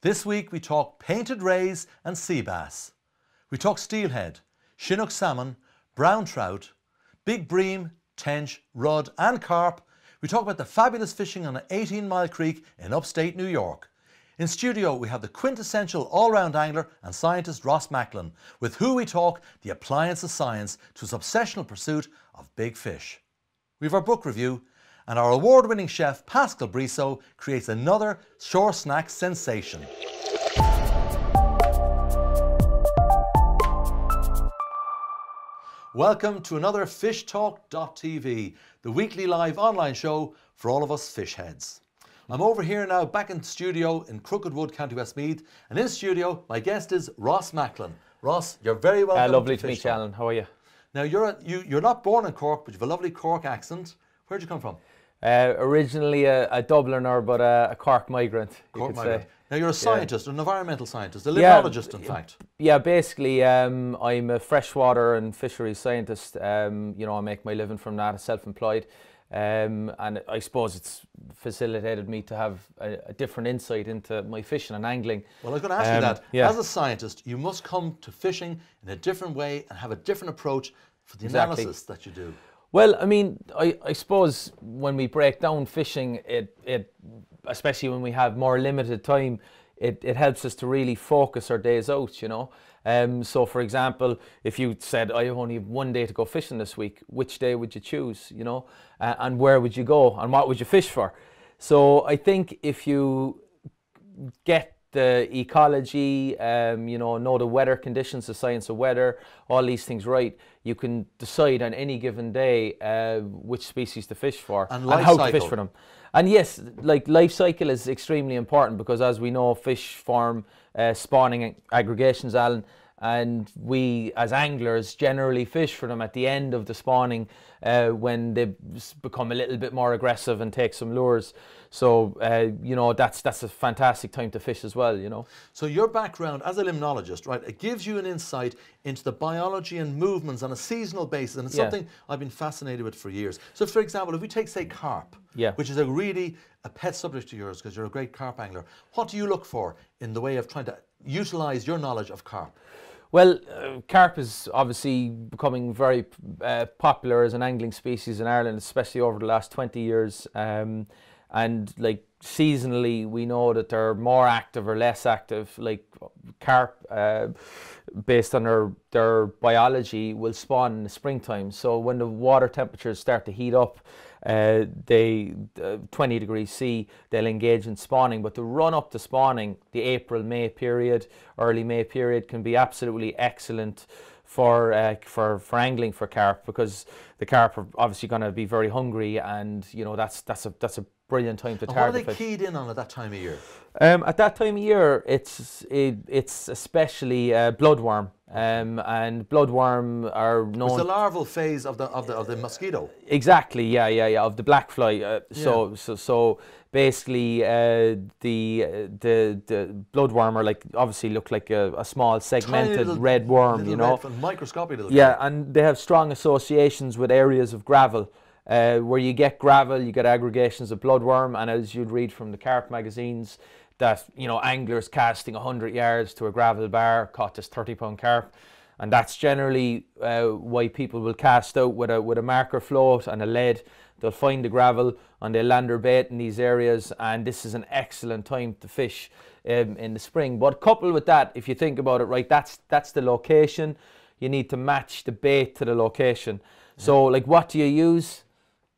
This week we talk painted rays and sea bass. We talk steelhead, Chinook salmon, brown trout, big bream, tench, rudd and carp. We talk about the fabulous fishing on an 18-mile creek in upstate New York. In studio we have the quintessential all-round angler and scientist Ross Macklin, with who we talk the appliance of science to his obsessional pursuit of big fish. We have our book review, and our award-winning chef Pascal Brissaud creates another Shore Snax sensation. Welcome to another Fish Talk.TV, the weekly live online show for all of us fish heads. I'm over here now, back in studio in Crookedwood, County Westmeath, and in studio my guest is Ross Macklin. Ross, you're very welcome. Lovely to meet you, Alan. How are you? Now you're not born in Cork, but you have a lovely Cork accent. Where'd you come from? Originally a Dubliner, but a Cork migrant, you could say. Now you're a scientist, an environmental scientist, a limnologist in fact. Yeah, basically I'm a freshwater and fisheries scientist. You know, I make my living from that, self-employed. And I suppose it's facilitated me to have a different insight into my fishing and angling. Well, I was going to ask you that. Yeah. As a scientist, you must come to fishing in a different way and have a different approach for the analysis that you do. Well, I mean, I suppose when we break down fishing, it especially when we have more limited time, it helps us to really focus our days out, you know. So for example, if you said, I only have one day to go fishing this week, which day would you choose, you know, and where would you go and what would you fish for? So I think if you get the ecology, you know the weather conditions, the science of weather, all these things right, you can decide on any given day which species to fish for and how to fish for them. And yes, like life cycle is extremely important because, as we know, fish form spawning aggregations, Alan, and we as anglers generally fish for them at the end of the spawning when they become a little bit more aggressive and take some lures. So you know, that's a fantastic time to fish as well, you know. So your background as a limnologist, right, it gives you an insight into the biology and movements on a seasonal basis, and it's something I've been fascinated with for years. So for example, if we take, say, carp, which is a pet subject to yours because you're a great carp angler, what do you look for in the way of trying to utilize your knowledge of carp? Well, carp is obviously becoming very popular as an angling species in Ireland, especially over the last 20 years. And like seasonally, we know that they're more active or less active. Like carp, based on their biology, will spawn in the springtime. So when the water temperatures start to heat up, 20 degrees C, they'll engage in spawning. But the run up to spawning, the April-May period, early May period, can be absolutely excellent for angling for carp, because the carp are obviously going to be very hungry, and you know that's a brilliant time to target fish. What are they keyed in on at that time of year? At that time of year, it's especially bloodworm, and bloodworm are known. It's the larval phase of the mosquito. Exactly, yeah, of the black fly. So basically, the bloodworm are like obviously look like a small segmented red worm, you know, microscopic little. Yeah, and they have strong associations with areas of gravel. Where you get gravel, you get aggregations of bloodworm, and as you'd read from the carp magazines, that you know anglers casting 100 yards to a gravel bar caught this 30-pound carp, and that's generally why people will cast out with a marker float and a lead. They'll find the gravel and they'll land their bait in these areas, and this is an excellent time to fish in the spring. But coupled with that, if you think about it, right, that's the location. You need to match the bait to the location. So like, what do you use?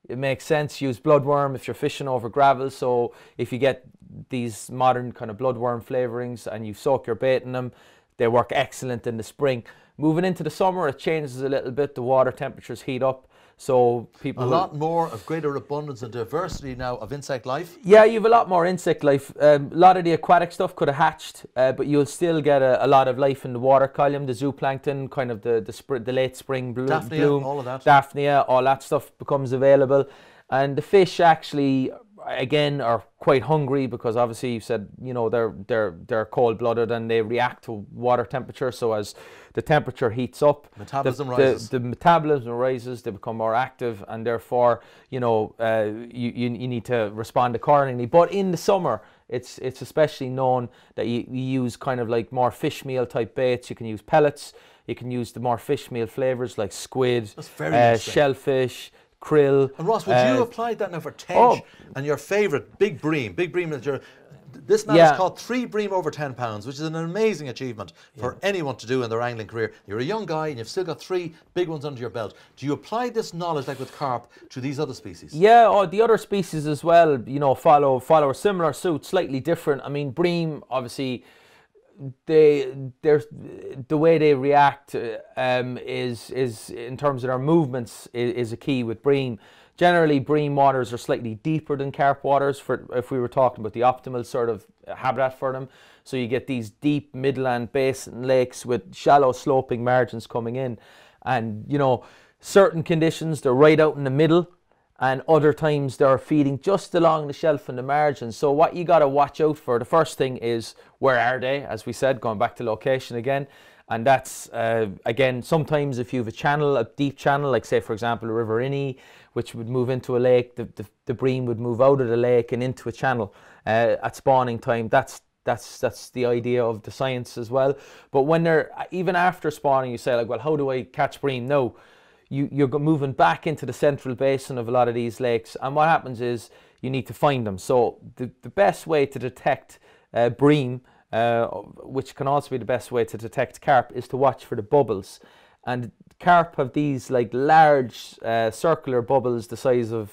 It makes sense, use bloodworm if you're fishing over gravel. So if you get these modern kind of bloodworm flavorings and you soak your bait in them, they work excellent in the spring. Moving into the summer, it changes a little bit. The water temperatures heat up, so people a lot more of greater abundance and diversity now of insect life. Yeah, you have a lot more insect life. A lot of the aquatic stuff could have hatched, but you'll still get a lot of life in the water column, the zooplankton, kind of the late spring bloom, all of that. Daphnia, all that stuff becomes available, and the fish actually, again, are quite hungry because obviously you said, you know, they're cold-blooded and they react to water temperature. So as the temperature heats up, metabolism rises. The metabolism rises, they become more active, and therefore, you know, you need to respond accordingly. But in the summer, It's especially known that you use kind of like more fish meal type baits. You can use pellets. You can use the more fish meal flavors like squid, shellfish, krill. And Ross, would you apply that now for tench and your favourite, Big Bream? Big Bream is your... This man has caught 3 bream over 10 pounds, which is an amazing achievement for anyone to do in their angling career. You're a young guy and you've still got 3 big ones under your belt. Do you apply this knowledge, like with carp, to these other species? Yeah, the other species as well, you know, follow a similar suit, slightly different. I mean, bream, obviously, the way they react is in terms of their movements is a key with bream. Generally, bream waters are slightly deeper than carp waters if we were talking about the optimal sort of habitat for them. So you get these deep midland basin lakes with shallow sloping margins coming in. And, you know, certain conditions, they're right out in the middle, and other times they're feeding just along the shelf and the margins. So what you got to watch out for, the first thing is, where are they? As we said, going back to location again. And that's, again, sometimes if you have a channel, a deep channel, like say, for example, a River Inny, which would move into a lake, the bream would move out of the lake and into a channel at spawning time. That's the idea of the science as well. But when they're, even after spawning, you say like, well, how do I catch bream? No, you're moving back into the central basin of a lot of these lakes. And what happens is you need to find them. So the best way to detect bream, which can also be the best way to detect carp, is to watch for the bubbles. And carp have these like large circular bubbles the size of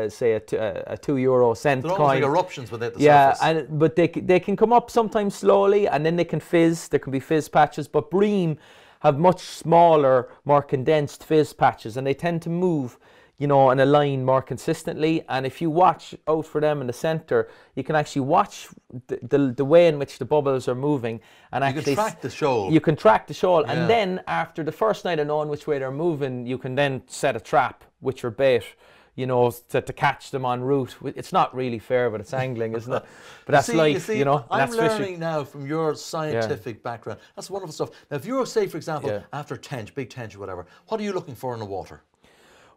say a €2 They're almost like eruptions when they hit the surface. But they can come up sometimes slowly, and then they can fizz. There can be fizz patches, but bream have much smaller, more condensed fizz patches, and they tend to move, you know, in a line more consistently. And if you watch out for them in the center, you can actually watch the way in which the bubbles are moving, and you can track the shoal. You can track the shoal, and then after the first night of knowing which way they're moving, you can then set a trap with your bait, you know, to catch them en route. It's not really fair, but it's angling, isn't it? But that's life, you know. I'm that's learning fishing now from your scientific background. That's wonderful stuff. Now, if you were, say, for example, after tench, big tench or whatever, what are you looking for in the water?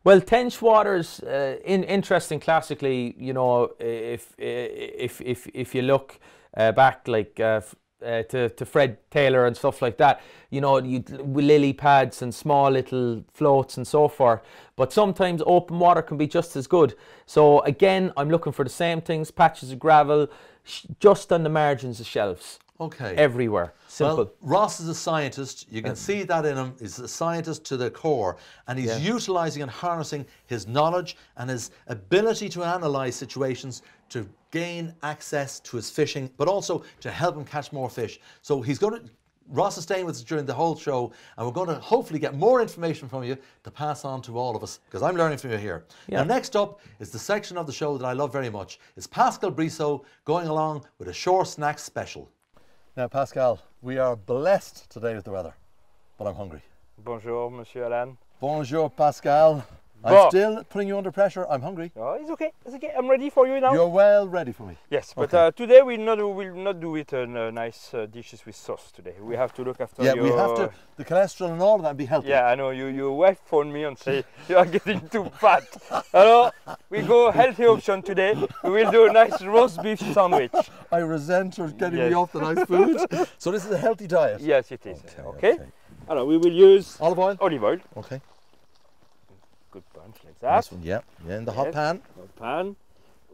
Well, tench waters, interesting classically, you know, if you look back like to Fred Taylor and stuff like that, you know, lily pads and small little floats and so forth. But sometimes open water can be just as good. So again, I'm looking for the same things, patches of gravel, just on the margins of shelves. Okay. Everywhere. Simple. Well, Ross is a scientist. You can see that in him. He's a scientist to the core, and he's utilising and harnessing his knowledge and his ability to analyse situations to gain access to his fishing, but also to help him catch more fish. So Ross is staying with us during the whole show, and we're going to hopefully get more information from you to pass on to all of us, because I'm learning from you here. Now, next up is the section of the show that I love very much. It's Pascal Brissaud going along with a Shore Snax special. Now, Pascal, we are blessed today with the weather, but I'm hungry. Bonjour, Monsieur Alain. Bonjour, Pascal. I'm still putting you under pressure. I'm hungry. Oh, it's okay. It's okay. I'm ready for you now. You're well ready for me. Yes, but today we'll not do it nice dishes with sauce today. We have to look after your... Yeah, we have to. The cholesterol and all of that be healthy. Yeah, I know. Your wife phoned me and say you are getting too fat. Alors, we go healthy option today. We will do a nice roast beef sandwich. I resent her getting me off the nice food. So this is a healthy diet. Yes, it is. Okay. Alors, we will use olive oil. Olive oil. Okay. Good bunch like that. Nice one, yeah, in the hot pan. Hot pan.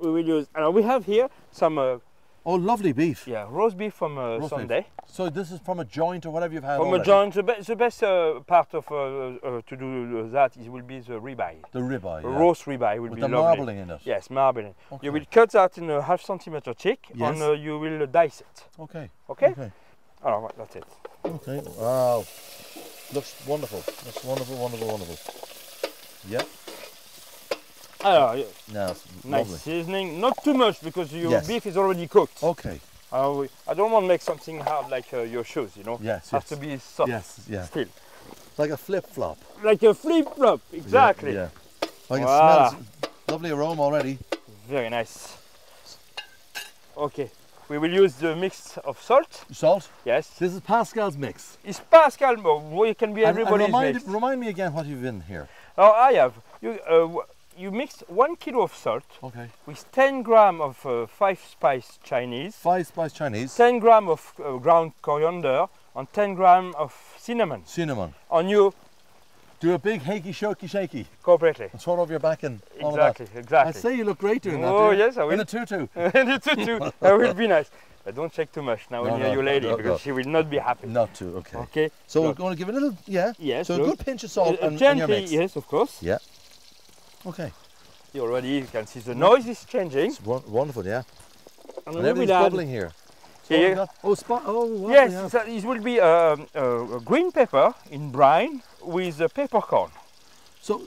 We will use. We have here some. Oh, lovely beef. Yeah, roast beef from Sunday. Beef. So this is from a joint or whatever you've had. From already. A joint. The best part of to do that will be the ribeye. The ribeye. Yeah. Roast ribeye will with be the lovely. marbling in it. Yes, marbling. Okay. You will cut that in a ½ centimeter thick, yes. and you will dice it. Okay. Okay. Okay. Oh, that's it. Okay. Wow. Looks wonderful. Looks wonderful, wonderful, wonderful. Yep. Nice lovely. seasoning, not too much because your beef is already cooked. Okay. I don't want to make something hard like your shoes, you know. Yes. Has to be soft. Yes. Yeah. Still. Like a flip flop. Like a flip flop, exactly. Yeah. I can smell it. Lovely aroma already. Very nice. Okay. We will use the mix of salt. Salt? Yes. This is Pascal's mix. It's Pascal, but it can be everybody's mix. Remind me again what you've in here. Oh, I have you mix 1 kilo of salt Okay. with 10 grams of 5-spice Chinese, 5-spice Chinese. 10 grams of ground coriander, and 10 grams of cinnamon. Cinnamon. And you Do a big hakey shaky completely. and throw it over your back and all of that. Exactly. I'd say you look great doing that. Oh do you? yes, I will. In a tutu. And it too. That will be nice. But don't shake too much now No, near no, your lady no, because no. she will not be happy. Not too. Okay. Okay. So we're Look. going to give it a little. Yeah. Yes. So a look. good pinch of salt on your Gently, mix. yes, of course. Yeah. Okay. You already can see the noise is changing. It's wonderful. Yeah. And And we will everything's add. bubbling here. So Here. we've got- oh, spot. Oh, what we Yes, have. so it will be a green pepper in brine with a peppercorn. So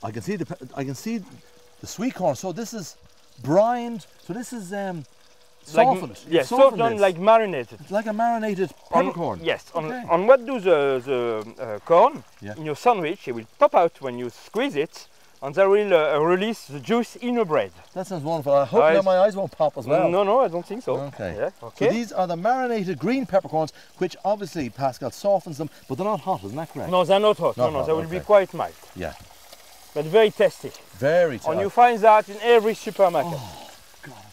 I can see the sweet corn. So this is brined. So this is softened. You've Yes, softened softened this. like marinated. It's like a marinated On- peppercorn. Yes, Okay. on what do the corn Yeah. in your sandwich, it will pop out when you squeeze it, and that will release the juice in the bread. That sounds wonderful. I hope Eyes- now my eyes won't pop as well. No, I don't think so. Okay. Yeah, So okay. these are the marinated green peppercorns, which obviously Pascal softens them, but they're not hot, isn't that correct? No, they're not hot. Not no, hot, they will be okay. quite mild, Yeah. but very tasty. Very And you tough. find that in every supermarket.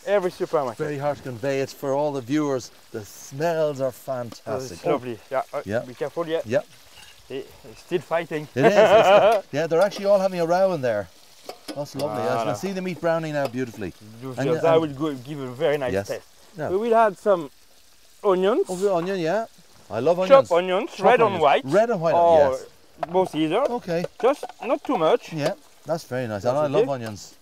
Every supermarket. Very hard to convey it for all the viewers. The smells are So fantastic. it's lovely. Yeah, Yeah. Be careful. Yeah. Yeah, He's still fighting. it is. It's- yeah, they're actually all having a row in there. That's lovely. I Voilà. can see the meat browning now beautifully. That and- will give a very nice Yes. taste. Yeah. We will add some onions. Oh, the onion, yeah. I love onions. Chop onions, Chop red onions. and white. Red and white, Or yes. both either. Okay, Just not too much. yeah, that's very nice. That's And I okay. love onions.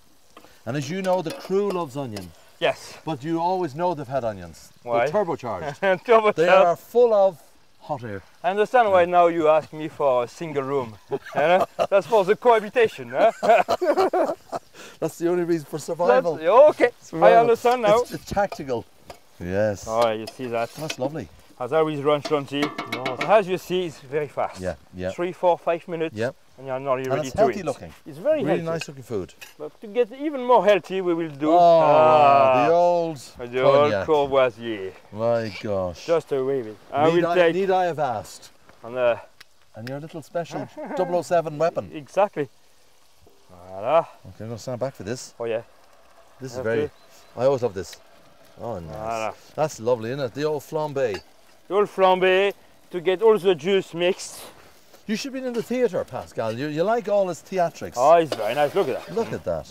And as you know, the crew loves onion. Yes. But you always know they've had onions. Why? They're turbocharged. Turbocharged. They are full of hot air. I understand why now you ask me for a single room. That's for the cohabitation. Huh? That's the only reason for survival. Okay, I Survival. understand now. It's tactical. Yes. Oh, you see that. That's lovely. As I always run plenty. As you see, it's very fast. Yeah, yeah. 3, 4, 5 minutes. Yep. And you're not And ready it's to healthy eat. looking. It's very Really healthy. nice looking food. But to get even more healthy, we will do The old the old cognac. Courvoisier. My gosh. Just a wee bit. I will take Need I have asked? and, And your little special 007 weapon. exactly. Voilà. Okay, I'm going to stand back for this. Oh yeah. This is Have very... to. I always love this. Oh, nice. Voilà. That's lovely, isn't it? The old flambé. The old flambé to get all the juice mixed. You should be in the theatre, Pascal. You like all this theatrics. Oh, it's very nice. Look at that. Look at that.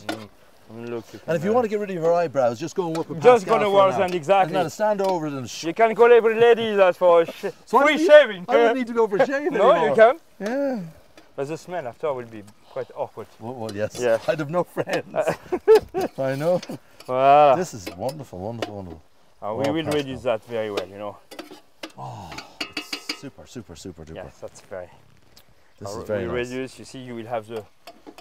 Look. And if you want to get rid of your eyebrows, just go and work with Just Pascal gonna for work an hour. and exactly. And then stand over it and You can call every lady that for So I free don't need- shaving. I don't need to go for a shave No, anymore. you can. Yeah. But the smell after will be quite awkward. Well, yes. Yeah. I'd have no friends. I know. Voilà. This is wonderful, wonderful, wonderful. And we Oh, will Pascal. reduce that very well, you know. It's super, super, super duper. Yes, that's very. This is very we nice. reduce. You see, you will have the.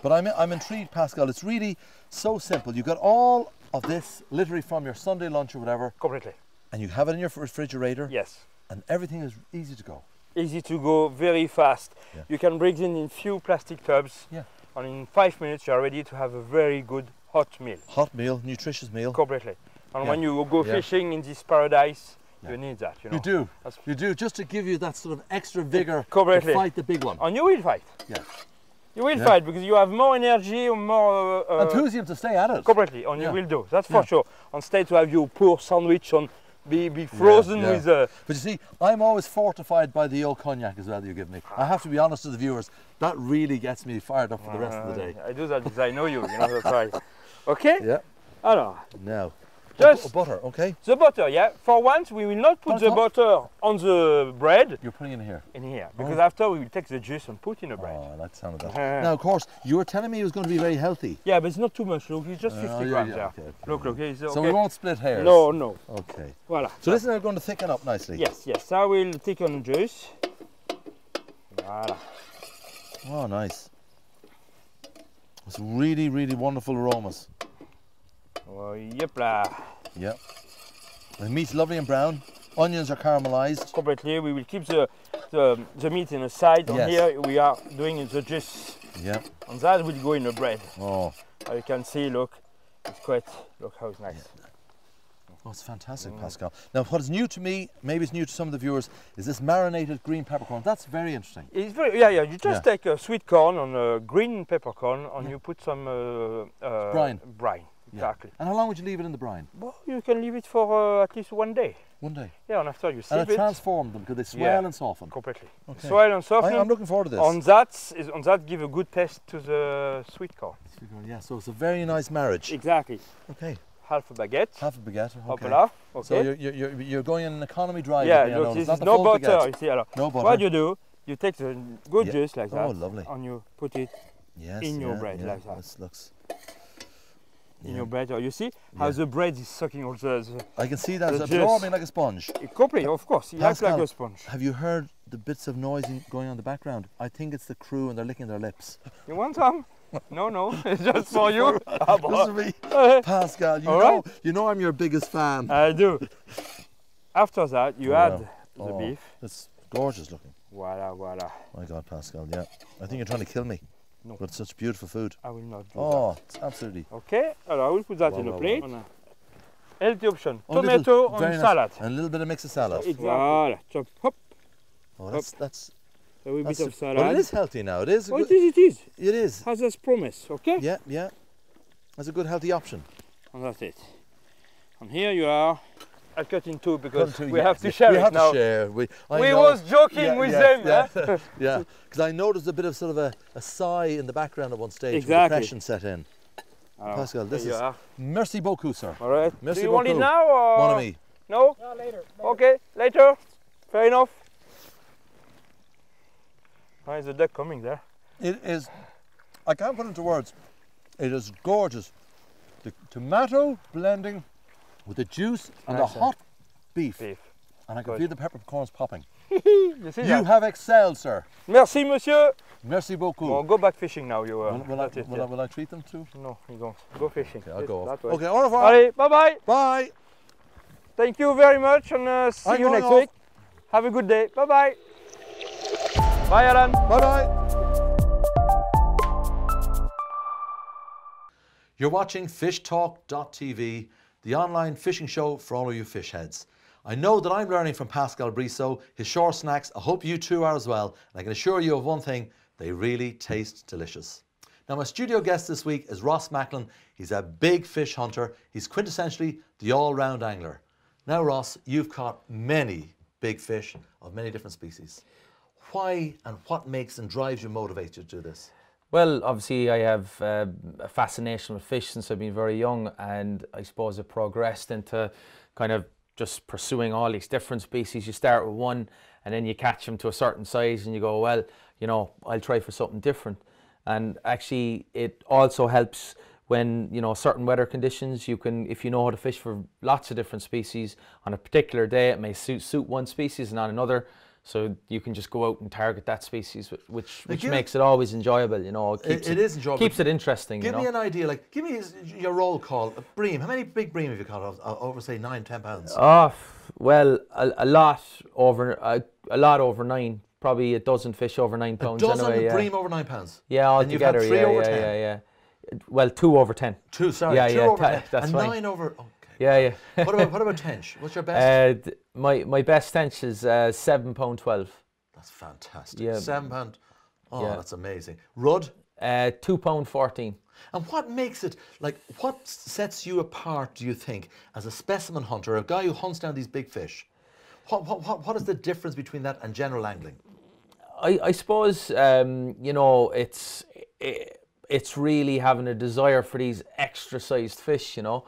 But I'm intrigued, Pascal. It's really so simple. You got all of this literally from your Sunday lunch or whatever, Completely. and you have it in your refrigerator, Yes. and everything is easy to go. Easy to go, very fast. Yeah. You can bring it in few plastic tubs. Yeah. And in 5 minutes, you are ready to have a very good hot meal. Hot meal, nutritious meal. Completely. And Yeah. when you go Yeah. fishing in this paradise, Yeah. you need that, you know. You do. That's- You do, just to give you that sort of extra vigor Correctly. to fight the big one. And you will fight. Yeah. You will Yeah. fight because you have more energy, more. Enthusiasm to stay at it. Completely, and Yeah. you will do. That's Yeah. for sure. Instead to have your poor sandwich and be frozen yeah. with. But you see, I'm always fortified by the old cognac as well that you give me. I have to be honest to the viewers, that really gets me fired up for the rest of the day. I do that because I know you. You know that's right. Okay. Yeah. Alors, Now, Just- butter, okay? the butter. Yeah. For once, we will not put On the top? butter on the bread You're putting it in here. in here because after we will take the juice and put in the bread. Oh, I like the sound of that. Now, of course, you were telling me it was going to be very healthy. Yeah, but it's not too much. Look, it's just 50 Oh, yeah, grams. yeah, Yeah. okay, okay. Look, it's okay. So we won't split hairs. No, no. Okay. Voilà. So this is now going to thicken up nicely. Yes, yes. I will take on the juice. Voilà. Oh, nice. It's really, really wonderful aromas. Oh, yep là. Yeah. The meat's lovely and brown. Onions are caramelized. Completely. We will keep the meat in the side. Yes. And here we are doing the juice. Yeah. And that will go in the bread. Oh. You can see, look, it's quite, look how it's nice. Oh, it's fantastic, Pascal. Now, what is new to me, maybe it's new to some of the viewers, is this marinated green peppercorn. That's very interesting. It's very, yeah. You just take a sweet corn on a green peppercorn, and you put some brine. Brine, exactly. And how long would you leave it in the brine? Well, you can leave it for at least 1 day. 1 day. Yeah, and after you sieve and it transformed them because they swell and soften. Completely. Okay. Swell and soften. I'm looking forward to this. On that give a good taste to the sweet corn. Yeah, so it's a very nice marriage. Exactly. Okay. Half a baguette. Half a baguette. Okay. Hopla. Okay. So you're going in an economy drive. Yeah, look, this is no butter. You see, no butter. What you do, you take the good juice like that. Oh, lovely. And you put it in your bread like that. This looks. In your bread, you see how the bread is sucking all the I can see that it's absorbing like a sponge. Completely, of course. It acts like a sponge. Have you heard the bits of noise going on in the background? I think it's the crew and they're licking their lips. You want some? No, it's just for you. This is me. Pascal, you know I'm your biggest fan. I do. After that, you add the beef. It's gorgeous looking. Voila. My God, Pascal, yeah. I think you're trying to kill me. No. But it's such beautiful food. I will not do that. Oh, it's absolutely. Okay, I will put that in a plate. Healthy option. Tomato and salad. And a little bit of mix of salad. Exactly. Voila. Chop, hop. Oh, that's a wee bit of salad. Well, it is healthy now. It is. Oh, it is. It is. Has its promise, okay? Yeah. That's a good healthy option. And that's it. And here you are. I cut in two because we have to share it now. We was joking with them. Yeah, because I noticed a bit of sort of a sigh in the background at one stage. Exactly. Depression set in. Pascal, this is... Merci beaucoup, sir. All right. Merci do you beaucoup. Want it now or...? Mon ami. No? No, later. Okay, later. Fair enough. How is the duck coming there? It is... I can't put into words. It is gorgeous. The tomato blending with the juice and the hot beef. And I can feel the peppercorns popping. You see you have excelled, sir. Merci, monsieur. Merci beaucoup. Well, go back fishing now. You will I treat them too? No, you don't. Go fishing. Okay, I'll go off. Okay, au revoir. Allez, bye-bye. Bye. Thank you very much and see you next week. Have a good day. Bye-bye. Bye, Alan. Bye-bye. You're watching Talk.TV, the online fishing show for all of you fish heads. I know that I'm learning from Pascal Brissaud, his Shore Snax. I hope you too are as well. And I can assure you of one thing, they really taste delicious. Now my studio guest this week is Ross Macklin. He's a big fish hunter. He's quintessentially the all-round angler. Now Ross, you've caught many big fish of many different species. Why and what makes and drives you, motivates you to do this? Well, obviously I have a fascination with fish since I've been very young, and I suppose it progressed into kind of just pursuing all these different species. You start with one and then you catch them to a certain size and you go, well, you know, I'll try for something different. And actually it also helps when, you know, certain weather conditions, you can, if you know how to fish for lots of different species, on a particular day it may suit one species and on another. So you can just go out and target that species, which makes it always enjoyable, you know. It is enjoyable. Keeps it interesting, Give me an idea, like, give me your roll call. Bream, how many big bream have you caught over, say, 9, 10 pounds? Oh, well, a lot over 9. Probably a dozen fish over 9 pounds. A dozen anyway, bream over 9 pounds? Yeah, altogether. And you've had 3 over 10? Yeah. Well, 2 over 10. 2 over 10. That's and fine. 9 over... Okay. Yeah. What about tench? What's your best? My best tench is £7.12. That's fantastic. Yeah. £7. Oh, that's amazing. Rudd? £2.14. And what makes it, like, what sets you apart, do you think, as a specimen hunter, a guy who hunts down these big fish? What is the difference between that and general angling? I suppose, you know, it's really having a desire for these extra sized fish, you know.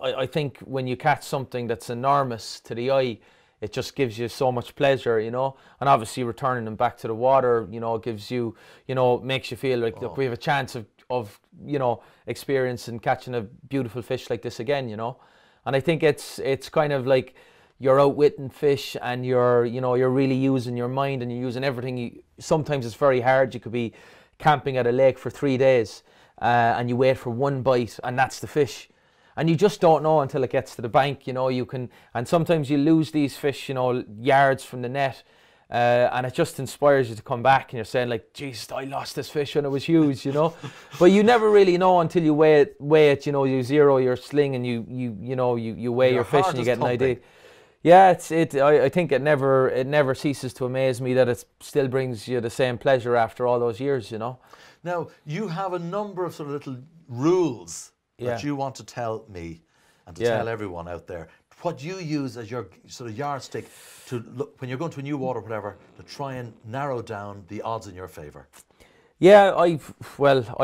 I think when you catch something that's enormous to the eye, it just gives you so much pleasure, you know. And obviously returning them back to the water, you know, gives you, you know, makes you feel like look, we have a chance of, you know, experiencing catching a beautiful fish like this again, you know. And I think it's kind of like you're outwitting fish and you're really using your mind and you're using everything. Sometimes it's very hard. You could be camping at a lake for 3 days and you wait for one bite and that's the fish. And you just don't know until it gets to the bank, you know, and sometimes you lose these fish, you know, yards from the net And it just inspires you to come back, and you're saying like, geez, I lost this fish when it was huge, you know. But you never really know until you weigh it, you know, you zero your sling and you weigh your fish and you get an idea. Yeah, I think it never ceases to amaze me that it still brings you the same pleasure after all those years, you know. Now, you have a number of sort of little rules that Yeah. you want to tell me and to Yeah. tell everyone out there. What you use as your sort of yardstick to look when you're going to a new water, whatever, to try and narrow down the odds in your favour. Yeah, I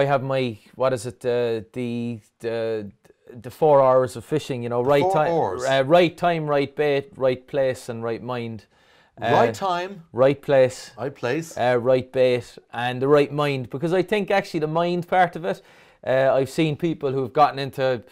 have my, what is it, the 4 hours of fishing, you know, right time, right bait, right place, and right mind. Right time, right place, right bait, and the right mind. Because I think actually the mind part of it, I've seen people who've gotten into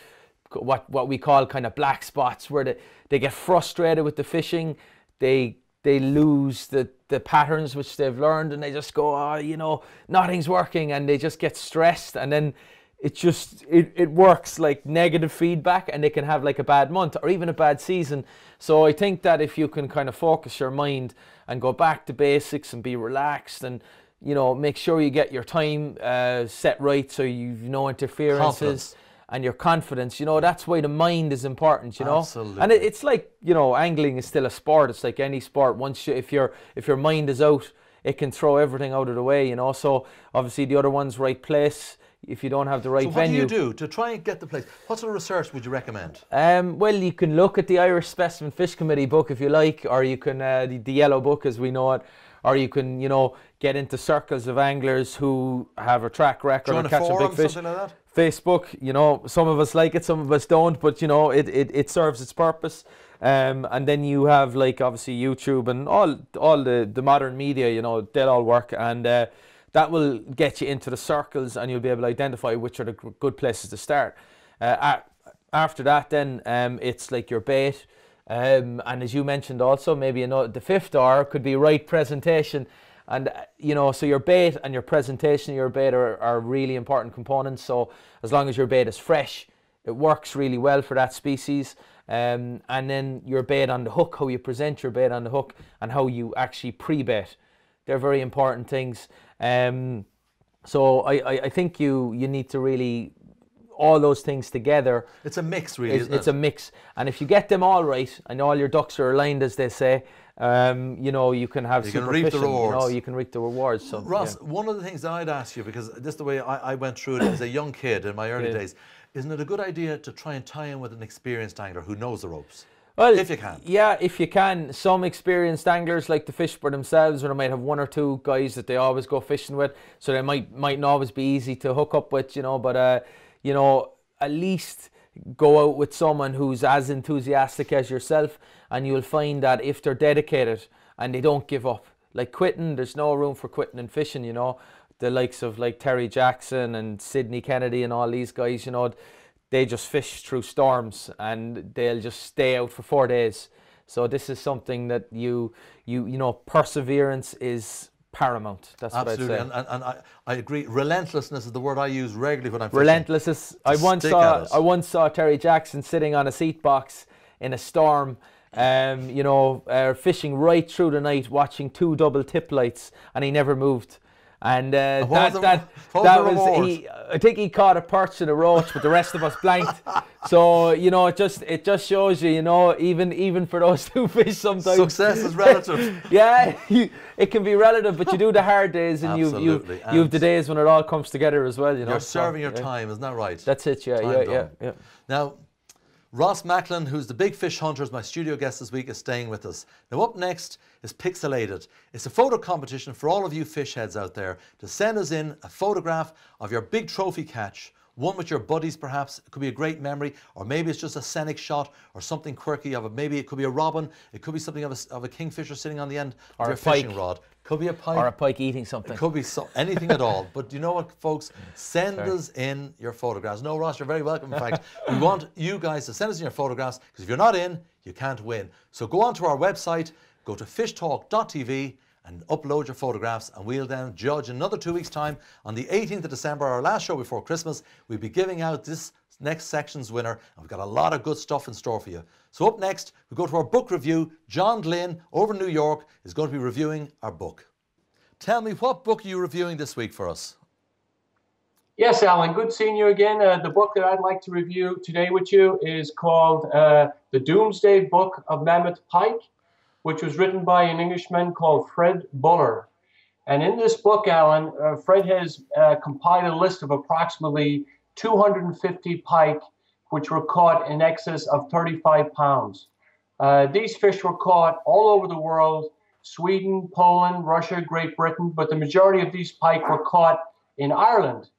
what we call kind of black spots, where they get frustrated with the fishing, they lose the patterns which they've learned, and they just go, oh, you know, nothing's working, and they just get stressed, and then it works like negative feedback, and they can have like a bad month or even a bad season. So I think that if you can kind of focus your mind and go back to basics and be relaxed, and you know, make sure you get your time set right so you've no interferences. Confidence. And your confidence, you know, that's why the mind is important, you know. Absolutely. And it's like, you know, angling is still a sport. It's like any sport. Once if your mind is out, it can throw everything out of the way, you know. So obviously the other one's right place. If you don't have the right venue. What do you do to try and get the place? What sort of research would you recommend? Well, you can look at the Irish Specimen Fish Committee book if you like, or you can the yellow book as we know it, or you can, you know, get into circles of anglers who have a track record of catching big fish. Something like that? Facebook, you know, some of us like it, some of us don't, but you know, it serves its purpose. And then you have like obviously YouTube and all the modern media, you know, they'll all work, and that will get you into the circles, and you'll be able to identify which are the good places to start. After that, then it's like your bait, and as you mentioned also, maybe the fifth R could be right presentation. And, you know, so your bait and your presentation of your bait are really important components. So as long as your bait is fresh, it works really well for that species. And then your bait on the hook, how you present your bait on the hook, and how you actually pre-bait. They're very important things. So I think you need to really, all those things together. It's a mix, really, isn't it? It's a mix. And if you get them all right, and all your ducks are aligned, as they say, you know, you can have super reap the fishing, rewards. you know, you can reap the rewards. So, Ross, yeah. one of the things that I'd ask you, because this is the way I went through it as a young kid in my early days, isn't it a good idea to try and tie in with an experienced angler who knows the ropes? Well, if you can. Yeah, if you can. Some experienced anglers like to fish for themselves, or they might have one or two guys that they always go fishing with, so they might not always be easy to hook up with, you know, but you know, at least go out with someone who's as enthusiastic as yourself, and you'll find that if they're dedicated and they don't give up. Like quitting, there's no room for quitting in fishing, you know. The likes of like Terry Jackson and Sidney Kennedy and all these guys, you know, they just fish through storms, and they'll just stay out for 4 days. So this is something that you know, perseverance is paramount. That's absolutely. what I'd say. And I agree. Relentlessness is the word I use regularly when I'm fishing. Relentlessness. I once saw Terry Jackson sitting on a seat box in a storm, you know, fishing right through the night, watching 2 double tip lights, and he never moved. And I think he caught a perch and a roach, but the rest of us blanked. So, you know, it just shows you, you know, even for those 2 fish sometimes. Success is relative. Yeah, it can be relative, but you do the hard days, and you have the days when it all comes together as well, you know. You're serving your time, isn't that right? That's it, yeah. Now, Ross Macklin, who's the big fish hunter, is my studio guest this week, is staying with us. Now up next is Pixelated. It's a photo competition for all of you fish heads out there to send us in a photograph of your big trophy catch, one with your buddies perhaps. It could be a great memory, or maybe it's just a scenic shot or something quirky of it. Maybe it could be a robin, it could be something of a kingfisher sitting on the end of your fishing rod. Could be a pike. Or a pike eating something. It could be anything at all. But you know what, folks? Send us in your photographs. No, Ross, you're very welcome. In fact, we want you guys to send us in your photographs, because if you're not in, you can't win. So go on to our website, go to fishtalk.tv and upload your photographs, and we'll then judge in another 2 weeks' time on the 18th of December, our last show before Christmas. We'll be giving out this next section's winner, and we've got a lot of good stuff in store for you. So up next, we go to our book review. John Glynn over in New York is going to be reviewing our book. Tell me, what book are you reviewing this week for us? Yes, Alan, good seeing you again. The book that I'd like to review today with you is called The Doomsday Book of Mammoth Pike, which was written by an Englishman called Fred Buller. And in this book, Alan, Fred has compiled a list of approximately 250 pike, which were caught in excess of 35 pounds. These fish were caught all over the world: Sweden, Poland, Russia, Great Britain, but the majority of these pike were caught in Ireland.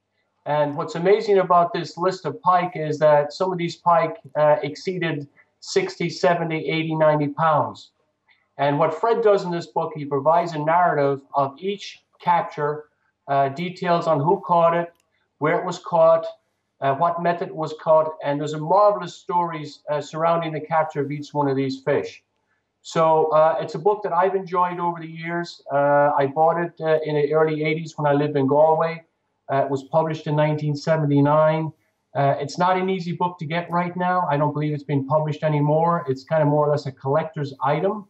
And what's amazing about this list of pike is that some of these pike exceeded 60, 70, 80, 90 pounds. And what Fred does in this book, he provides a narrative of each capture, details on who caught it, where it was caught, what method it was caught, and there's a marvelous stories surrounding the capture of each one of these fish. So it's a book that I've enjoyed over the years. I bought it in the early 80s when I lived in Galway. It was published in 1979. It's not an easy book to get right now. I don't believe it's been published anymore. It's kind of more or less a collector's item.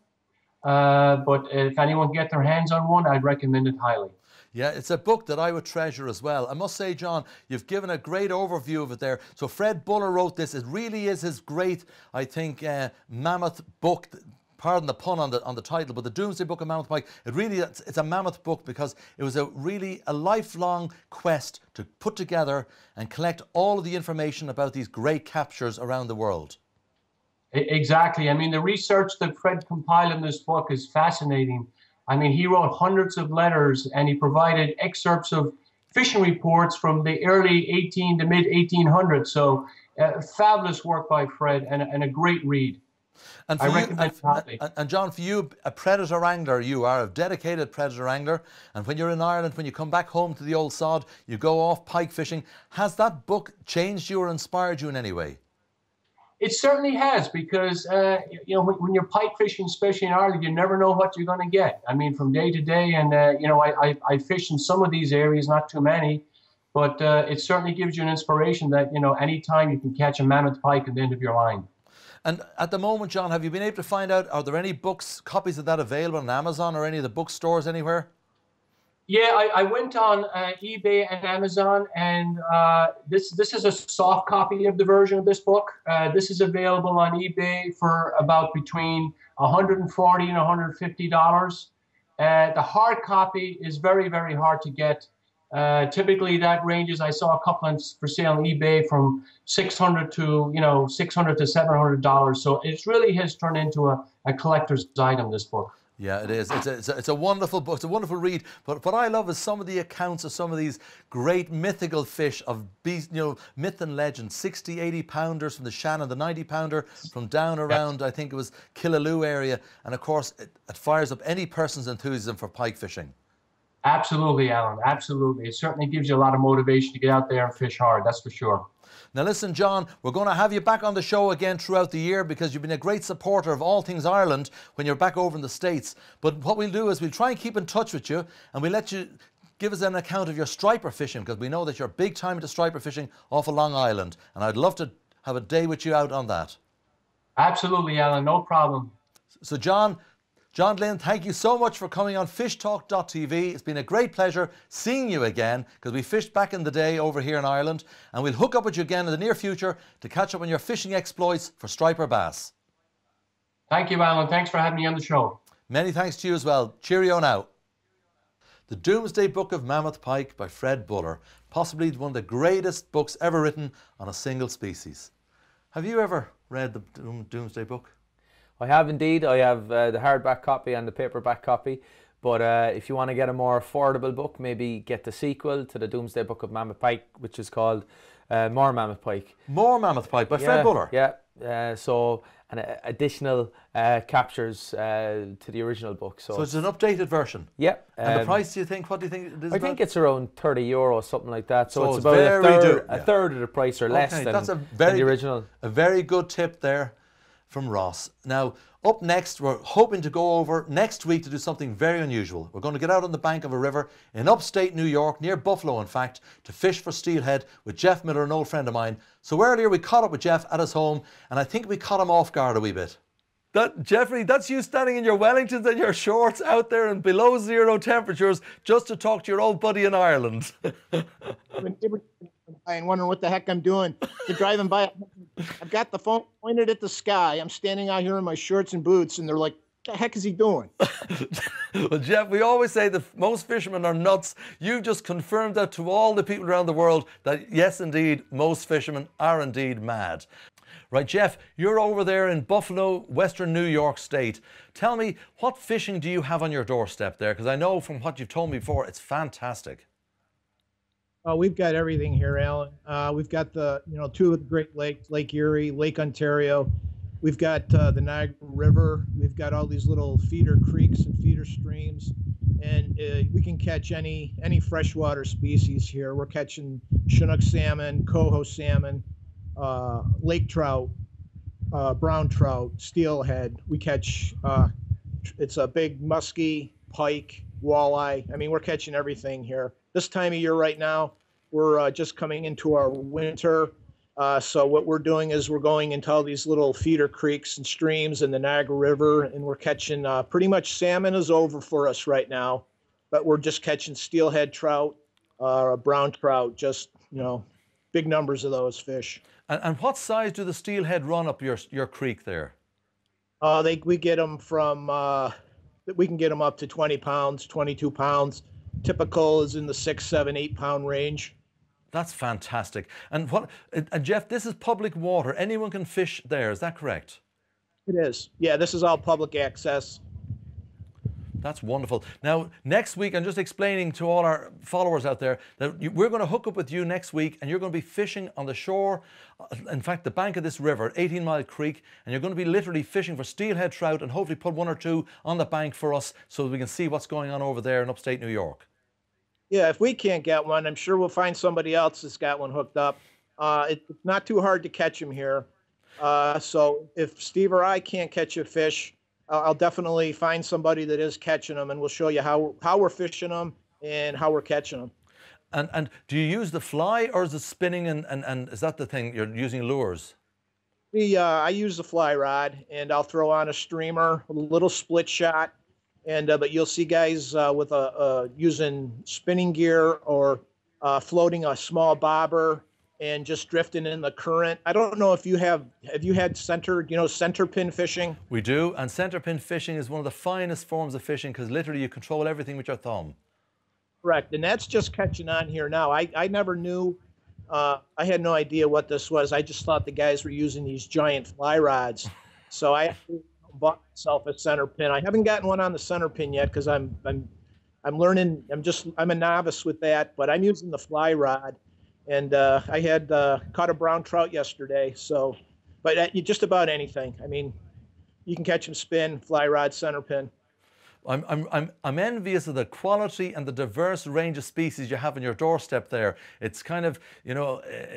But if anyone can get their hands on one, I'd recommend it highly. Yeah, it's a book that I would treasure as well. I must say, John, you've given a great overview of it there. So Fred Buller wrote this. It really is his great, I think, mammoth book. Pardon the pun on the title, but the Doomsday Book of Mammoth Pike, it's a mammoth book because it was really a lifelong quest to put together and collect all of the information about these great captures around the world. Exactly. I mean, the research that Fred compiled in this book is fascinating. I mean, he wrote hundreds of letters and he provided excerpts of fishing reports from the early to mid 1800s. So fabulous work by Fred and a great read. And for and John, for you, a predator angler, you are a dedicated predator angler. And when you're in Ireland, when you come back home to the old sod, you go off pike fishing. Has that book changed you or inspired you in any way? It certainly has, because you know, when you're pike fishing, especially in Ireland, you never know what you're going to get. I mean, from day to day, and you know, I fish in some of these areas, not too many, but it certainly gives you an inspiration that, you know, anytime you can catch a mammoth pike at the end of your line. And at the moment, John, have you been able to find out, are there any books, copies of that available on Amazon or any of the bookstores anywhere? Yeah, I went on eBay and Amazon, and this is a soft copy of the version of this book. This is available on eBay for about between $140 and $150. The hard copy is very, very hard to get. Typically, that ranges. I saw a couple for sale on eBay from $600 to $600 to $700. So it really has turned into a collector's item, this book. Yeah, it is. It's a wonderful book. It's a wonderful read. But what I love is some of the accounts of some of these great mythical fish of beast, myth and legend. 60, 80 pounders from the Shannon, the 90 pounder from down around, I think it was Killaloo area. And of course, it fires up any person's enthusiasm for pike fishing. Absolutely, Alan. Absolutely. It certainly gives you a lot of motivation to get out there and fish hard. That's for sure. Now listen, John, we're going to have you back on the show again throughout the year because you've been a great supporter of all things Ireland when you're back over in the States. But what we'll do is we'll try and keep in touch with you, and we'll let you give us an account of your striper fishing, because we know that you're big time into striper fishing off of Long Island, and I'd love to have a day with you out on that. Absolutely, Alan. No problem. So John Glynn, thank you so much for coming on Talk.TV. It's been a great pleasure seeing you again, because we fished back in the day over here in Ireland, and we'll hook up with you again in the near future to catch up on your fishing exploits for striper bass. Thank you, Alan. Thanks for having me on the show. Many thanks to you as well. Cheerio now. The Doomsday Book of Mammoth Pike by Fred Buller, possibly one of the greatest books ever written on a single species. Have you ever read the Doomsday Book? I have indeed. I have the hardback copy and the paperback copy. But if you want to get a more affordable book, maybe get the sequel to the Doomsday Book of Mammoth Pike, which is called More Mammoth Pike. More Mammoth Pike by Fred Buller? Yeah. So additional captures to the original book. So it's an updated version? Yeah. And the price, do you think? What do you think it is? I think it's around €30, something like that. So it's about a third of the price or less than that's the original. A very good tip there. from Ross. Now, up next, we're hoping to go over next week to do something very unusual. We're going to get out on the bank of a river in upstate New York, near Buffalo in fact, to fish for steelhead with Jeff Miller, an old friend of mine. So earlier we caught up with Jeff at his home, and I think we caught him off guard a wee bit. Jeffrey, that's you standing in your Wellingtons and your shorts out there in below zero temperatures just to talk to your old buddy in Ireland. I'm wondering what the heck I'm doing. They're driving by. I've got the phone pointed at the sky. I'm standing out here in my shorts and boots, and they're like, what the heck is he doing? Well, Jeff, we always say that most fishermen are nuts. You've just confirmed that to all the people around the world that, yes, indeed, most fishermen are indeed mad. Right, Jeff, you're over there in Buffalo, Western New York State. Tell me, what fishing do you have on your doorstep there? Because I know from what you've told me before, it's fantastic. Oh, we've got everything here, Alan. We've got the, two of the Great Lakes, Lake Erie, Lake Ontario. We've got the Niagara River. We've got all these little feeder creeks and feeder streams, and we can catch any freshwater species here. We're catching Chinook salmon, coho salmon, lake trout, brown trout, steelhead. We catch, it's a big muskie, pike, walleye. I mean, we're catching everything here. This time of year right now, we're just coming into our winter. So what we're doing is we're going into all these little feeder creeks and streams in the Niagara River, and we're catching pretty much salmon is over for us right now, but we're just catching steelhead trout, brown trout, just, big numbers of those fish. And what size do the steelhead run up your creek there? We get them from, we can get them up to 20 pounds, 22 pounds. Typical is in the 6, 7, 8 pound range. That's fantastic. And Jeff, this is public water. Anyone can fish there. Is that correct? It is. Yeah, this is all public access. That's wonderful. Now, next week, I'm just explaining to all our followers out there that we're going to hook up with you next week, and you're going to be fishing on the shore, in fact, the bank of this river, 18 Mile Creek, and you're going to be literally fishing for steelhead trout and hopefully put 1 or 2 on the bank for us so that we can see what's going on over there in upstate New York. Yeah, if we can't get one, I'm sure we'll find somebody else that's got one hooked up. It's not too hard to catch them here. So if Steve or I can't catch a fish, I'll definitely find somebody that is catching them, and we'll show you how we're fishing them and how we're catching them. And do you use the fly, or is it spinning, and is that the thing, you're using lures? I use the fly rod, and I'll throw on a streamer, a little split shot, and but you'll see guys with using spinning gear or floating a small bobber and just drifting in the current. I don't know if have you had center pin fishing? We do, and center pin fishing is one of the finest forms of fishing because literally you control everything with your thumb. Correct, and that's just catching on here now. I never knew, I had no idea what this was. I just thought the guys were using these giant fly rods. So I bought myself a center pin. I haven't gotten one on the center pin yet because I'm learning. I'm a novice with that, but I'm using the fly rod. And I had caught a brown trout yesterday. So, but just about anything. I mean, you can catch them spin, fly rod, center pin. I'm envious of the quality and the diverse range of species you have on your doorstep there. It's kind of,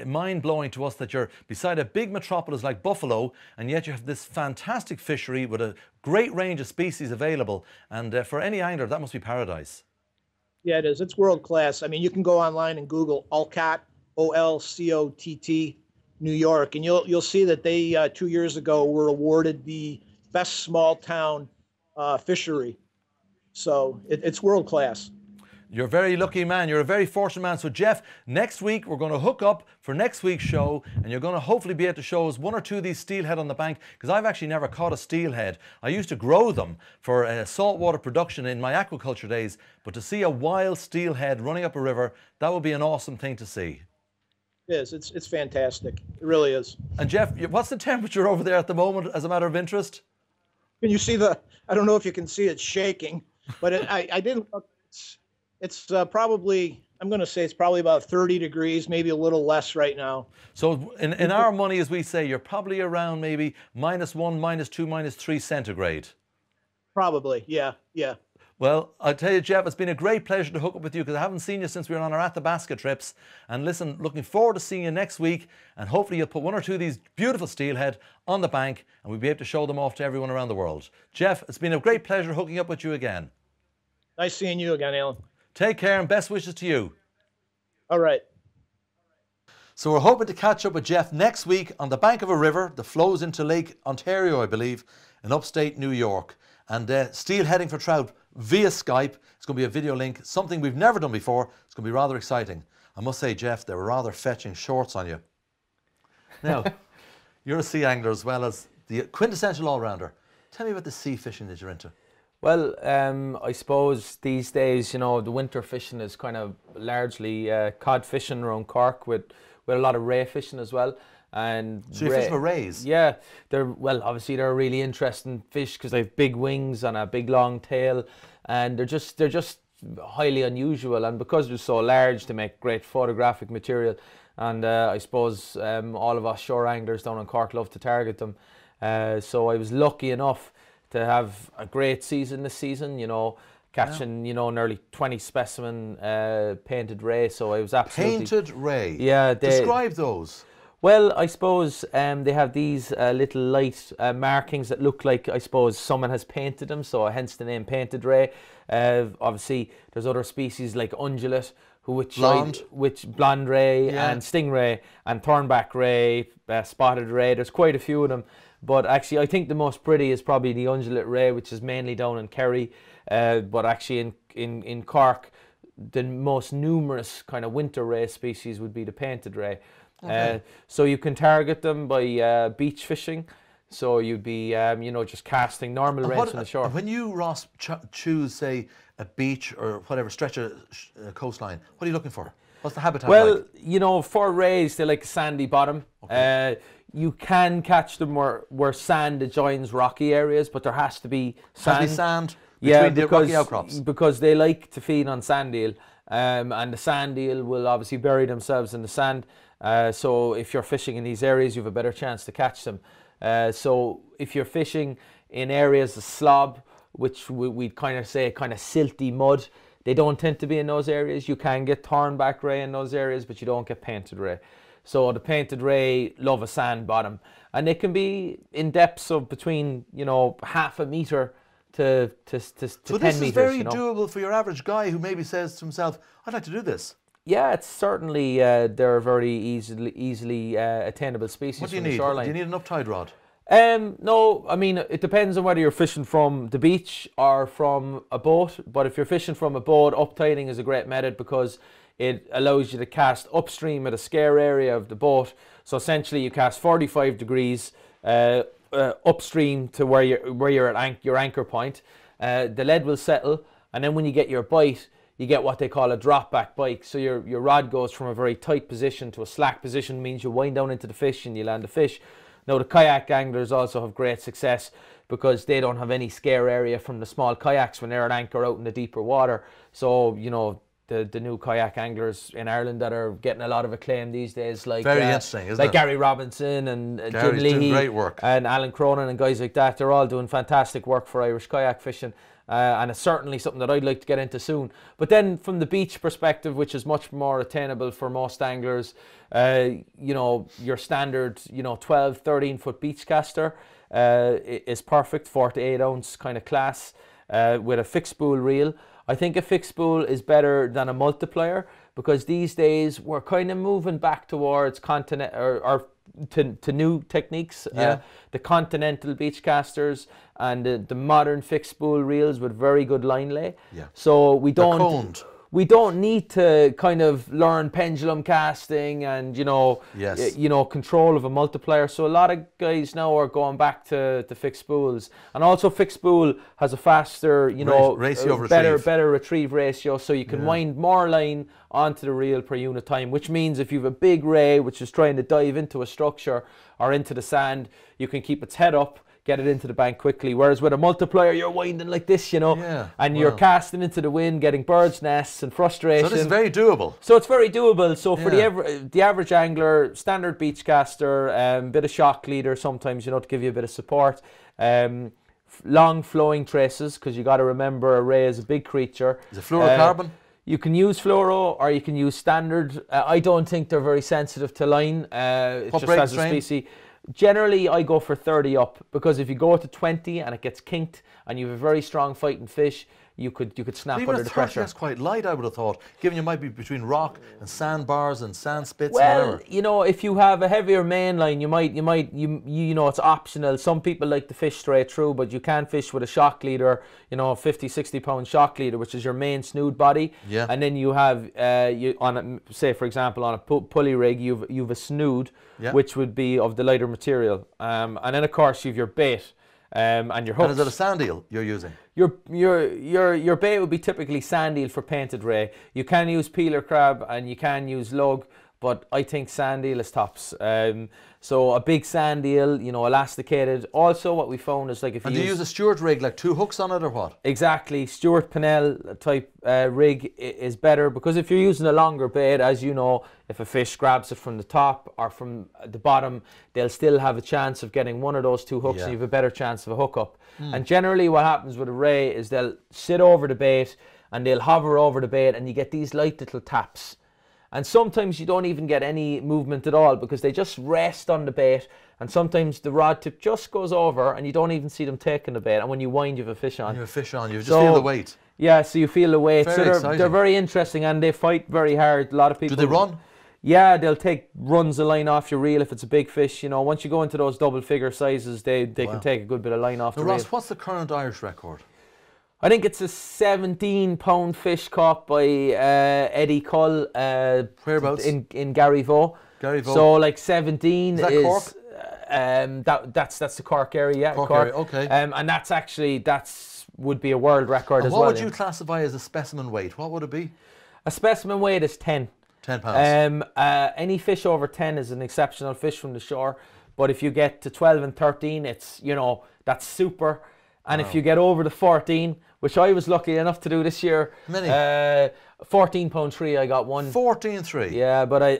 mind-blowing to us that you're beside a big metropolis like Buffalo, and yet you have this fantastic fishery with a great range of species available. And for any angler, that must be paradise. Yeah, it is. It's world class. I mean, you can go online and Google Olcott, O-L-C-O-T-T, New York, and you'll see that they 2 years ago were awarded the best small town fishery. So it's world class. You're a very lucky man. You're a very fortunate man. So Jeff, next week we're going to hook up for next week's show, and you're going to hopefully be able to show us 1 or 2 of these steelhead on the bank, because I've actually never caught a steelhead. I used to grow them for saltwater production in my aquaculture days, but to see a wild steelhead running up a river, that would be an awesome thing to see. It is. It's fantastic. It really is. And Jeff, what's the temperature over there at the moment, as a matter of interest? Can you see I don't know if you can see it shaking, but I didn't look. It's probably, I'm going to say it's probably about 30 degrees, maybe a little less right now. So in our money, as we say, you're probably around maybe -1, -2, -3 centigrade. Probably, yeah. Well, I'll tell you, Jeff, it's been a great pleasure to hook up with you because I haven't seen you since we were on our At the Basket trips. And listen, looking forward to seeing you next week. And hopefully you'll put one or two of these beautiful steelhead on the bank and we'll be able to show them off to everyone around the world. Jeff, it's been a great pleasure hooking up with you again. Nice seeing you again, Alan. Take care and best wishes to you. All right. So we're hoping to catch up with Jeff next week on the bank of a river that flows into Lake Ontario, I believe, in upstate New York. And steelheading for trout via Skype. It's going to be a video link, something we've never done before. It's going to be rather exciting. I must say, Jeff, they were rather fetching shorts on you. Now, you're a sea angler as well as the quintessential all-rounder. Tell me about the sea fishing that you're into. Well, I suppose these days, you know, the winter fishing is kind of largely cod fishing around Cork with a lot of ray fishing as well. And so you fish for rays? Yeah, obviously they're a really interesting fish because they have big wings and a big long tail, and they're just highly unusual. And because they're so large, they make great photographic material. And I suppose all of us shore anglers down in Cork love to target them. So I was lucky enough to have a great season this season. You know, catching you know nearly 20 specimen painted ray. So I was absolutely painted ray. Yeah, describe those. Well, I suppose they have these little light markings that look like, I suppose, someone has painted them, so hence the name painted ray. Obviously, there's other species like ungulate, which blonde ray and stingray and thornback ray, spotted ray. There's quite a few of them, but actually, I think the most pretty is probably the ungulate ray, which is mainly down in Kerry, but actually in Cork, the most numerous kind of winter ray species would be the painted ray. Okay. So you can target them by beach fishing. So you'd be, you know, just casting normal rays from the shore. When you, Ross, choose, say, a beach or whatever, stretch a coastline, what are you looking for? What's the habitat like? Well, you know, for rays, they like a sandy bottom. Okay. You can catch them where sand adjoins rocky areas, but there has to be sand. Has to be sand between the rocky outcrops. Because they like to feed on sand eel. And the sand eel will obviously bury themselves in the sand. So if you're fishing in these areas, you have a better chance to catch them. So if you're fishing in areas of slob, which we'd kind of say kind of silty mud, they don't tend to be in those areas. You can get thornback ray in those areas, but you don't get painted ray. So the painted ray love a sand bottom, and they can be in depths of between, you know, half a metre to 10 meters. So this is very doable for your average guy who maybe says to himself, I'd like to do this. Yeah, it's certainly, they're very easily attainable species. What do you from the need? shoreline. Do you need an uptide rod? No, I mean, it depends on whether you're fishing from the beach or from a boat. But if you're fishing from a boat, uptiding is a great method because it allows you to cast upstream at a scare area of the boat. So essentially you cast 45 degrees upstream to where you're at your anchor point. The lead will settle, and then when you get your bite, you get what they call a drop back bite. So your rod goes from a very tight position to a slack position, means you wind down into the fish and you land the fish. Now the kayak anglers also have great success because they don't have any scare area from the small kayaks when they're at anchor out in the deeper water. So, you know, the new kayak anglers in Ireland that are getting a lot of acclaim these days, like very interesting, isn't like it? Gary Robinson and Gary's Jim Leahy doing great work. and Alan Cronin and guys like that. They're all doing fantastic work for Irish kayak fishing. And it's certainly something that I'd like to get into soon. But then from the beach perspective, which is much more attainable for most anglers, you know, your standard, you know, 12, 13 foot beach caster is perfect, 4 to 8 ounce kind of class with a fixed spool reel. I think a fixed spool is better than a multiplier because these days we're kind of moving back towards to new techniques. Yeah. The continental beach casters and the modern fixed spool reels with very good line lay. Yeah. So we coned. We don't need to kind of learn pendulum casting and, you know, control of a multiplier. So a lot of guys now are going back to fixed spools. And also fixed spool has a faster, you know, better retrieve ratio. So you can wind more line onto the reel per unit time, which means if you have a big ray which is trying to dive into a structure or into the sand, you can keep its head up, get it into the bank quickly. Whereas with a multiplier, you're winding like this, you know, and you're casting into the wind, getting bird's nests and frustration. So this is very doable. So it's very doable. So for the average angler, standard beach caster, bit of shock leader sometimes, you know, to give you a bit of support. long flowing traces, because you got to remember a ray is a big creature. Is it fluorocarbon? You can use fluoro or you can use standard. I don't think they're very sensitive to line. It's What just break as a strain? species. Generally, I go for 30 up, because if you go to 20 and it gets kinked and you have a very strong fighting fish, you could snap Even under at the 30, pressure. that's quite light, I would have thought, given you might be between rock and sandbars and sand spits and Well, whatever. you know, if you have a heavier main line, you know, it's optional. Some people like to fish straight through, but you can fish with a shock leader, you know, a 50, 60 pound shock leader, which is your main snood body. Yeah. And then you have, say for example, on a pulley rig, you've a snood, Yeah. which would be of the lighter material. And then of course you've your bait. And your hooks. And is it a sand eel you're using? Your bait would be typically sand eel for painted ray. You can use peeler crab and you can use lug, but I think sand eel is tops. So a big sand eel, you know, elasticated. Also, what we found is like if And you do you use a Stewart rig, like 2 hooks on it or what? exactly Stuart Pinnell type rig is better, because if you're using a longer bait, as you know, if a fish grabs it from the top or from the bottom, they'll still have a chance of getting one of those 2 hooks, Yeah. and you have a better chance of a hookup. And generally what happens with a ray is they'll sit over the bait and they'll hover over the bait, and you get these light little taps. And sometimes you don't even get any movement at all, because they just rest on the bait, and sometimes the rod tip just goes over and you don't even see them taking the bait, and when you wind you have a fish on. You have a fish on, you just So- feel the weight. Yeah, so you feel the weight. Very So exciting. they're very interesting, and they fight very hard. A lot of people. Do they run? Yeah, they'll take runs of line off your reel if it's a big fish. You know, once you go into those double figure sizes, they can take a good bit of line off Now, the reel. Ross, what's the current Irish record? I think it's a 17-pound fish caught by Eddie Cull. Whereabouts? In Garryvoe. Garryvoe. So like 17 Is that Cork? That's the Cork area. Yeah, Cork area, okay. And that's would be a world record And as what well. would you classify as a specimen weight? What would it be? A specimen weight is 10. 10 pounds. Any fish over 10 is an exceptional fish from the shore, but if you get to 12 and 13, it's, you know, that's super. And if you get over the 14, which I was lucky enough to do this year, Many? 14-pound 3, I got one. 14.3. Yeah, but I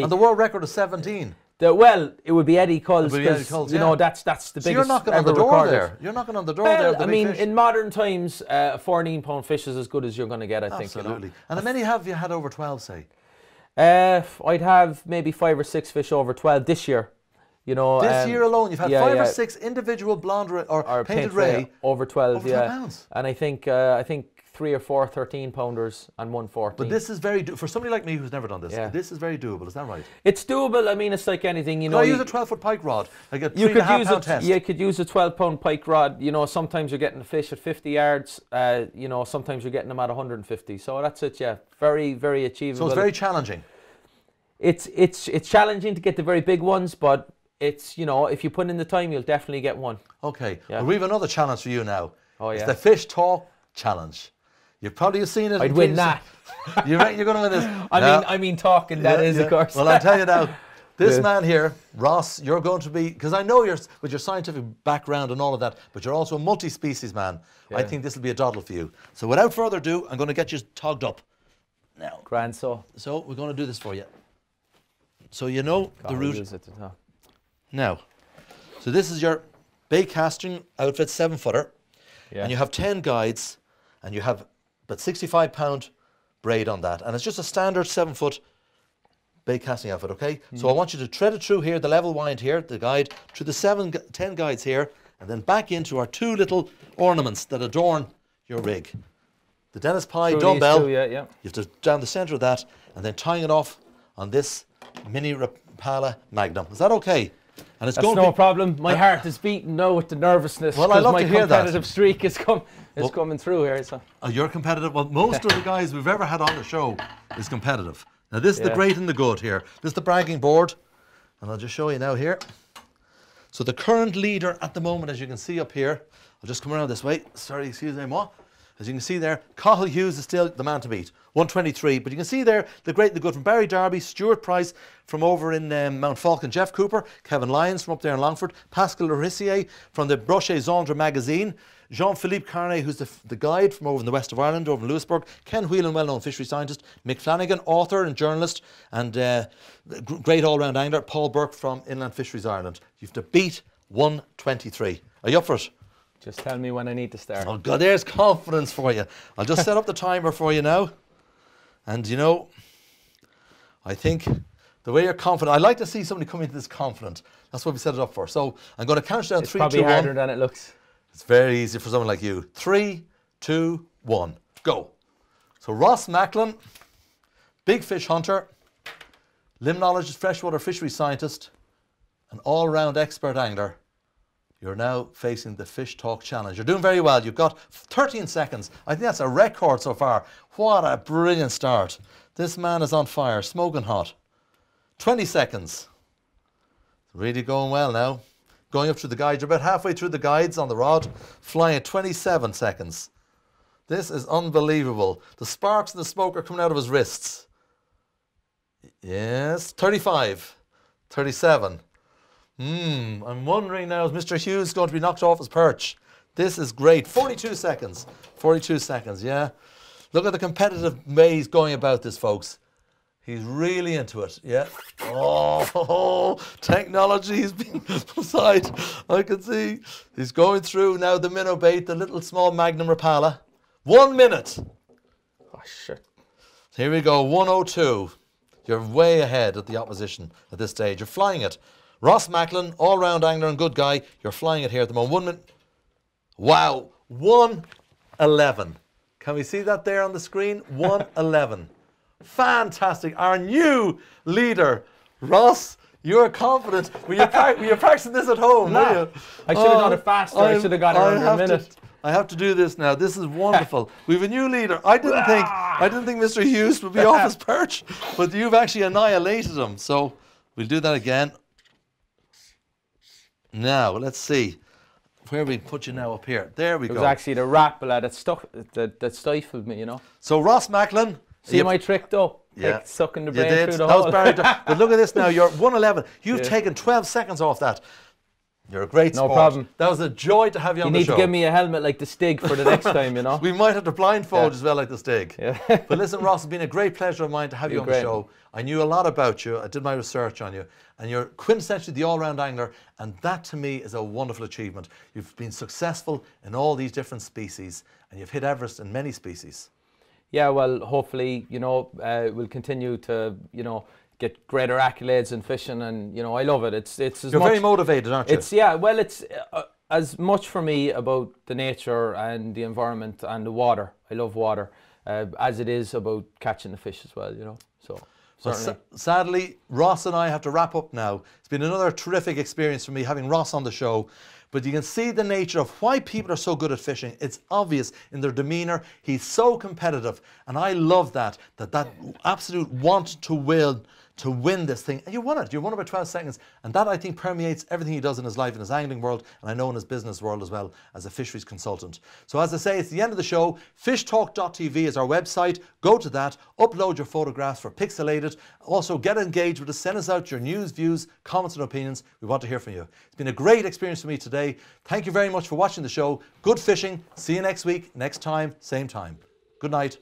And the world record is 17. well, it would be Eddie Cull's, It would be Eddie because Cull's, you yeah. know that's the biggest. So you're knocking on the ever door recorded. there. You're knocking on the door there. Well, of the I big mean, fish. in modern times, a 14-pound fish is as good as you're going to get, I think. Absolutely. You know? And how many have you had over 12, say? I'd have maybe 5 or 6 fish over 12 this year. You know, This year alone, you've had yeah, 5 yeah. or 6 individual blonde or painted ray. over 12, over yeah. 12 pounds. And I think 3 or 4 13-pounders and 1 14. But this is very, for somebody like me who's never done this, Yeah. this is very doable, is that right? It's doable. I mean, it's like anything, you Can know. I use a 12-foot pike rod? Like a You could 3.5 use pound test? You could use a 12-pound pike rod. You know, sometimes you're getting a fish at 50 yards. You know, sometimes you're getting them at 150. So that's it. Yeah, very, very achievable. So it's very challenging. It's challenging to get the very big ones, but it's, you know, if you put in the time, you'll definitely get one. Okay, Yeah. well, we have another challenge for you now. Oh, It's yeah. the Fish Talk Challenge. You've probably seen it. I'd win that. You reckon you're going to win this? I mean, talking. That is, of course. Well, I'll tell you now, this Yeah. man here, Ross, you're going to be, because I know you're, with your scientific background and all of that, but you're also a multi-species man. I Yeah. think this will be a doddle for you. So without further ado, I'm going to get you togged up. Now, Grand, so. we're going to do this for you. So you know the route. Is at the top. Now, so this is your bait casting outfit, 7-footer. Yeah. And you have 10 guides, and you have about 65-pound braid on that. And it's just a standard 7-foot bait casting outfit, okay? So I want you to tread it through here, the level wind here, the guide, through the 10 guides here, and then back into our 2 little ornaments that adorn your rig. The Dennis Pye Through these dumbbell, 2, yeah. you have to down the centre of that, and then tying it off on this mini Rapala Magnum. Is that okay? And it's That's going no to be, problem. My heart is beating now with the nervousness. Well, I 'cause love my to hear that. competitive streak is coming through here. So. Oh, you're competitive. Well, most of the guys we've ever had on the show is competitive. Now, this is the Yeah. great and the good here. This is the bragging board, and I'll just show you now here. So the current leader at the moment, as you can see up here, I'll just come around this way. Sorry, excuse me, moi. As you can see there, Cathal Hughes is still the man to beat, 123. But you can see there, the great and the good from Barry Darby, Stuart Price from over in Mount Falcon, Jeff Cooper, Kevin Lyons from up there in Longford, Pascal Brissaud from the Brochet Zondre magazine, Jean-Philippe Carnet, who's the guide from over in the west of Ireland, over in Lewisburg, Ken Whelan, well-known fishery scientist, Mick Flanagan, author and journalist, and great all-round angler, Paul Burke from Inland Fisheries Ireland. You have to beat 123. Are you up for it? Just tell me when I need to start. Oh God, there's confidence for you. I'll just set up the timer for you now. And you know, I think the way you're confident, I like to see somebody come into this confident. That's what we set it up for. So I'm going to count down It's 3, 2, 1. probably harder than it looks. It's very easy for someone like you. 3, 2, 1, go. So Ross Macklin, big fish hunter, limnologist, freshwater fisheries scientist, an all-round expert angler. You're now facing the Fish Talk Challenge. You're doing very well. You've got 13 seconds. I think that's a record so far. What a brilliant start. This man is on fire, smoking hot. 20 seconds. Really going well now. Going up through the guides. You're about halfway through the guides on the rod. Flying at 27 seconds. This is unbelievable. The sparks and the smoke are coming out of his wrists. Yes, 35, 37. I'm wondering now, is Mr. Hughes going to be knocked off his perch? This is great. 42 seconds. 42 seconds, yeah. Look at the competitive way he's going about this, folks. He's really into it, yeah. Oh, technology's been aside. I can see. He's going through now the minnow bait, the little small Magnum Rapala. 1 minute. Oh, shit. Here we go, 1:02. You're way ahead of the opposition at this stage. You're flying it. Ross Macklin, all-round angler and good guy. You're flying it here at the moment. 1 minute. Wow, 1:11. Can we see that there on the screen? 1:11. Fantastic. Our new leader, Ross. You're confident. Were you practicing this at home? No. Were you? I should have done it faster. I should have got it under a minute. I have to do this now. This is wonderful. We have a new leader. I didn't think Mr. Hughes would be off his perch, but you've actually annihilated him. So we'll do that again. Now let's see where we put you now up here. There we go. It was actually the rapala that stifled me, you know. So Ross Macklin. See my trick though? Yeah. Like sucking the You brain did. through the That hole. was Barry. But look at this now. You're 1:11. You've taken 12 seconds off that. You're a great sport. No problem. That was a joy to have you on the show. You need to give me a helmet like the Stig for the next time, you know. We might have to blindfold as well, like the Stig. Yeah. But listen, Ross, it's been a great pleasure of mine to have you on the great. show. I knew a lot about you. I did my research on you. And you're quintessentially the all-round angler. And that, to me, is a wonderful achievement. You've been successful in all these different species. And you've hit Everest in many species. Yeah, well, hopefully, you know, we'll continue to, you know, get greater accolades in fishing, and you know, I love it. It's as You're much, very motivated, aren't you? It's it's as much for me about the nature and the environment and the water. I love water, as it is about catching the fish as well. You know, so. Well, sadly, Ross and I have to wrap up now. It's been another terrific experience for me having Ross on the show. But you can see the nature of why people are so good at fishing. It's obvious in their demeanour. He's so competitive. And I love that absolute want to win this thing. And you won it. You won it by 12 seconds. And that, I think, permeates everything he does in his life, in his angling world, and I know in his business world as well, as a fisheries consultant. So as I say, it's the end of the show. FishTalk.TV is our website. Go to that. Upload your photographs for Pixelated. Also, get engaged with us. Send us out your news, views, comments and opinions. We want to hear from you. It's been a great experience for me today. Thank you very much for watching the show. Good fishing. See you next week, next time, same time. Good night.